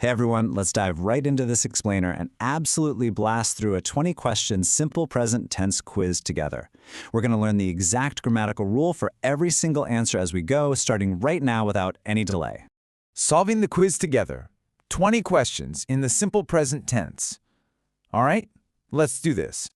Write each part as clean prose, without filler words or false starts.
Hey everyone, let's dive right into this explainer and absolutely blast through a 20-question simple present tense quiz together. We're going to learn the exact grammatical rule for every single answer as we go, starting right now without any delay. Solving the quiz together. 20 questions in the simple present tense. All right, let's do this.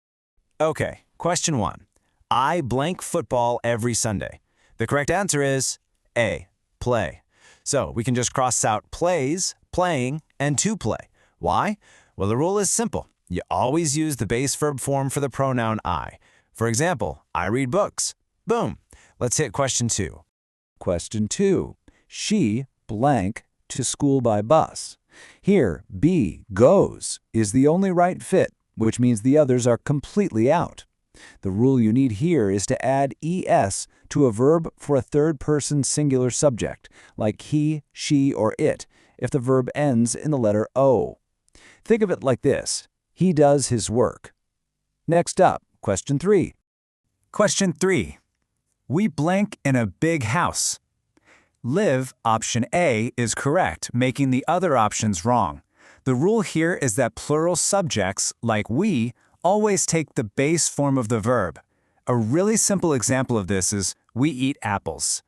Okay, question 1. I blank football every Sunday. The correct answer is A, play. So we can just cross out plays, playing, and to play. Why? Well, the rule is simple. You always use the base verb form for the pronoun I. For example, I read books. Boom. Let's hit question 2. Question 2. She blank to school by bus. Here, B, goes, is the only right fit, which means the others are completely out. The rule you need here is to add es to a verb for a third-person singular subject, like he, she, or it, if the verb ends in the letter O. Think of it like this. He does his work. Next up, question 3. Question 3. We blank in a big house. Live, option A, is correct, making the other options wrong. The rule here is that plural subjects, like we, always take the base form of the verb. A really simple example of this is, we eat apples.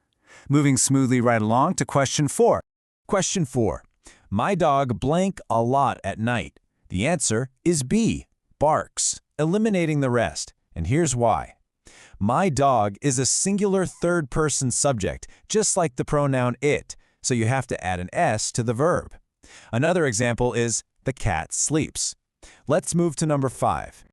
Moving smoothly right along to question 4. Question 4. My dog blank a lot at night. The answer is B, barks, eliminating the rest. And here's why. My dog is a singular third-person subject, just like the pronoun it, so you have to add an s to the verb. Another example is, the cat sleeps. Let's move to number 5.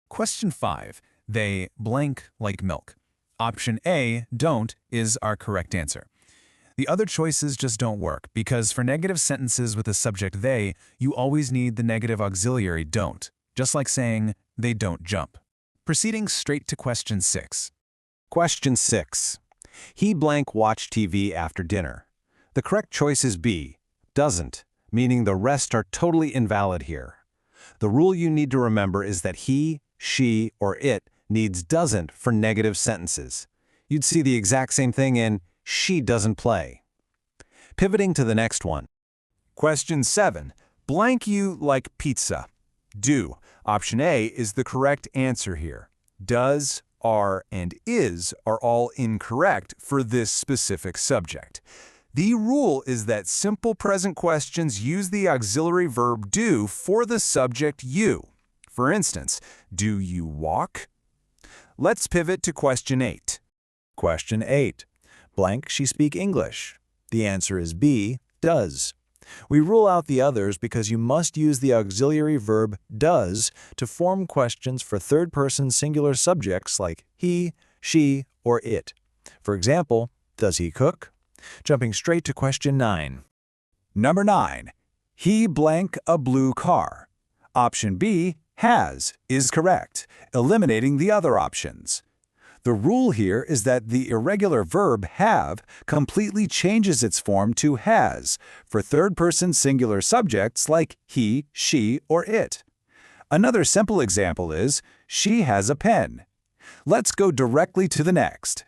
Question 5. They blank like milk. Option A, don't, is our correct answer. The other choices just don't work because for negative sentences with the subject they, you always need the negative auxiliary don't, just like saying they don't jump. Proceeding straight to question 6. Question 6. He blank watched TV after dinner. The correct choice is B, doesn't, meaning the rest are totally invalid here. The rule you need to remember is that he, she, or it needs doesn't for negative sentences. You'd see the exact same thing in she doesn't play. Pivoting to the next one. Question 7. Blank you like pizza. Do. Option A is the correct answer here. Does, are, and is are all incorrect for this specific subject. The rule is that simple present questions use the auxiliary verb do for the subject you. For instance, do you walk? Let's pivot to question 8. Question 8. Blank she speak English. The answer is B, does. We rule out the others because you must use the auxiliary verb does to form questions for third-person singular subjects like he, she, or it. For example, does he cook? Jumping straight to question 9. Number 9. He blank a blue car. Option B, has, is correct, eliminating the other options. The rule here is that the irregular verb have completely changes its form to has for third-person singular subjects like he, she, or it. Another simple example is, she has a pen. Let's go directly to the next.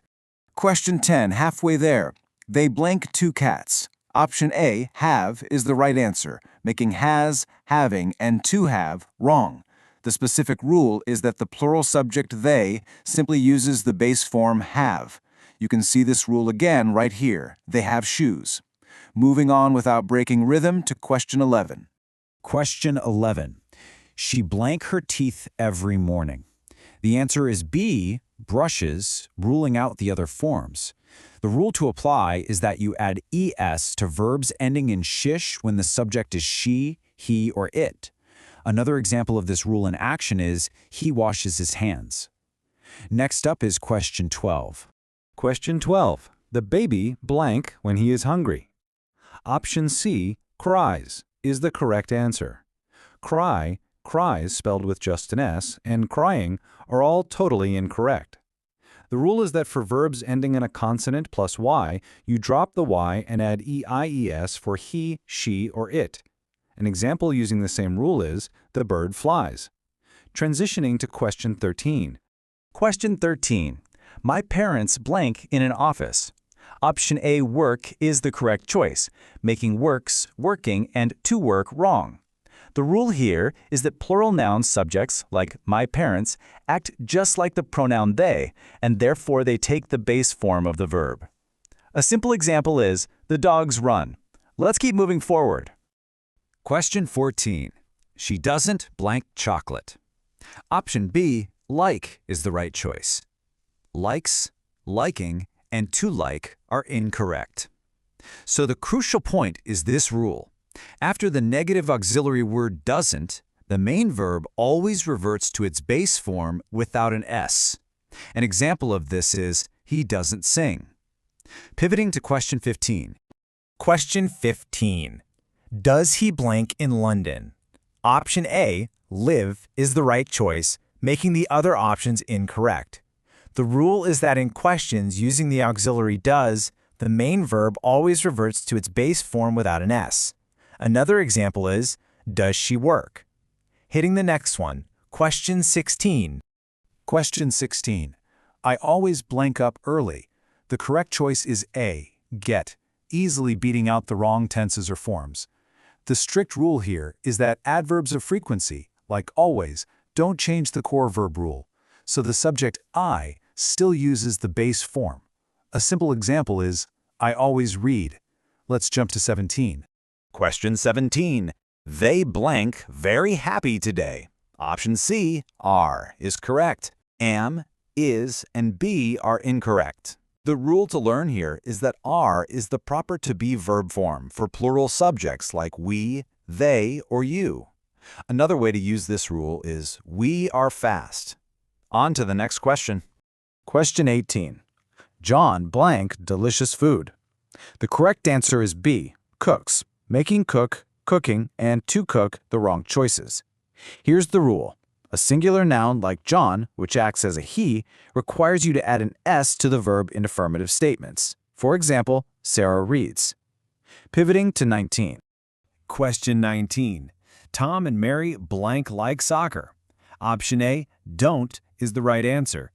Question 10, halfway there. They blank two cats. Option A, have, is the right answer, making has, having, and to have wrong. The specific rule is that the plural subject they simply uses the base form have. You can see this rule again right here. They have shoes. Moving on without breaking rhythm to question 11. Question 11. She blank her teeth every morning. The answer is B, brushes, ruling out the other forms. The rule to apply is that you add es to verbs ending in shish when the subject is she, he, or it. Another example of this rule in action is, he washes his hands. Next up is question 12. Question 12. The baby blank when he is hungry. Option C, cries, is the correct answer. Cry, cries spelled with just an S, and crying are all totally incorrect. The rule is that for verbs ending in a consonant plus y, you drop the y and add eies for he, she, or it. An example using the same rule is, the bird flies. Transitioning to question 13. Question 13. My parents blank in an office. Option A, work, is the correct choice, making works, working, and to work wrong. The rule here is that plural noun subjects, like my parents, act just like the pronoun they, and therefore they take the base form of the verb. A simple example is, the dogs run. Let's keep moving forward. Question 14. She doesn't blank chocolate. Option B, like, is the right choice. Likes, liking, and to like are incorrect. So the crucial point is this rule. After the negative auxiliary word doesn't, the main verb always reverts to its base form without an S. An example of this is, he doesn't sing. Pivoting to question 15. Question 15. Does he blank in London? Option A, live, is the right choice, making the other options incorrect. The rule is that in questions using the auxiliary does, the main verb always reverts to its base form without an S. Another example is, does she work? Hitting the next one, question 16. Question 16. I always blank up early. The correct choice is A, get, easily beating out the wrong tenses or forms. The strict rule here is that adverbs of frequency, like always, don't change the core verb rule, so the subject I still uses the base form. A simple example is, I always read. Let's jump to 17. Question 17. They blank very happy today. Option C, are, is correct. Am, is, and be are incorrect. The rule to learn here is that are is the proper to-be verb form for plural subjects like we, they, or you. Another way to use this rule is we are fast. On to the next question. Question 18. John blank delicious food. The correct answer is B, cooks, making cook, cooking, and to cook the wrong choices. Here's the rule. A singular noun like John, which acts as a he, requires you to add an S to the verb in affirmative statements. For example, Sarah reads. Pivoting to 19. Question 19. Tom and Mary blank like soccer. Option A, don't, is the right answer.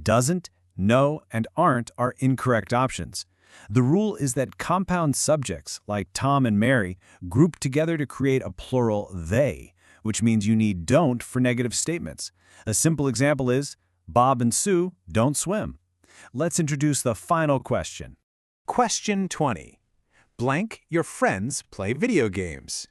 Doesn't, no, and aren't are incorrect options. The rule is that compound subjects, like Tom and Mary, group together to create a plural they, which means you need don't for negative statements. A simple example is, Bob and Sue don't swim. Let's introduce the final question. Question 20. Blank, your friends play video games.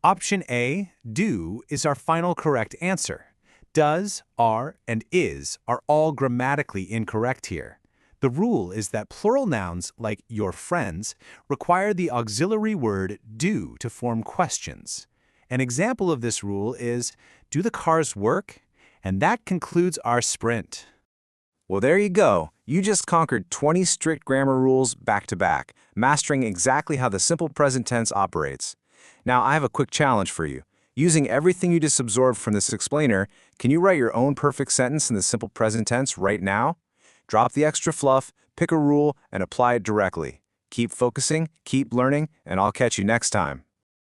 Option A, do, is our final correct answer. Does, are, and is are all grammatically incorrect here. The rule is that plural nouns like your friends require the auxiliary word do to form questions. An example of this rule is, do the cars work? And that concludes our sprint. Well, there you go. You just conquered 20 strict grammar rules back to back, mastering exactly how the simple present tense operates. Now, I have a quick challenge for you. Using everything you just absorbed from this explainer, can you write your own perfect sentence in the simple present tense right now? Drop the extra fluff, pick a rule, and apply it directly. Keep focusing, keep learning, and I'll catch you next time.